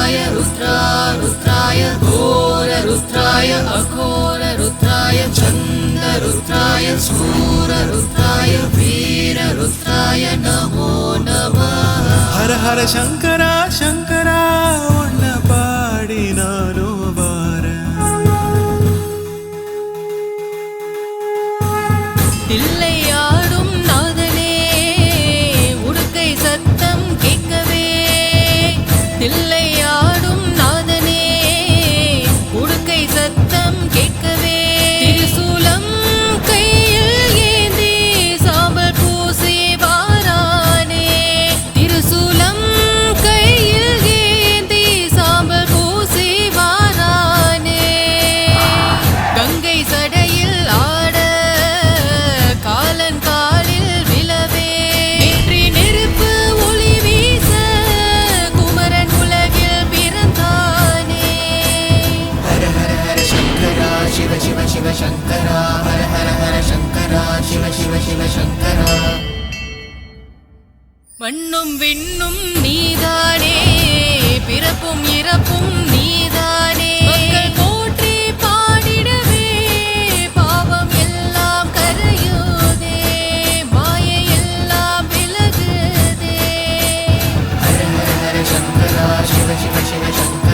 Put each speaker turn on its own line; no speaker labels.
रुद्राय घोर रुद्राय अघोर रुद्राय चंद रुद्राय शूर रुद्राय वीर रुद्राय नमो नमः।
हर हर शंकरा शंकरा उन्न पाडी नानु वार
தில்லையாடும் நாதனே உடுக்கை சத்தம் கேட்கவே தில்லையாடும் நாதனே உடுக்கை சத்தம் கேட்கவே திருசூலம் கையில் ஏந்தி சாம்பல் பூசி வாரானே திருசூலம் கையில் ஏந்தி சாம்பல் பூசி வாரானே கங்கை சடையில் ஆட காலன் காலில் விழவே வெற்றி நெருப்பு ஒளி வீச குமரன் உலகில் பிறந்தானே।
हर हर हर शंकरा शिव शिव शिव शंकरा हर हर हर शंकरा शिव शिव शिव शंकरा।
மண்ணும் விண்ணும் நீதானே பிறப்பும் இறப்பும் நீதானே மக்கள் போற்றி பாடிடவே பாவம் எல்லாம் கரையுதே மாயை எல்லாம் விலகுதே।
हर हर हर शंकरा शिव शिव शिव शंकरा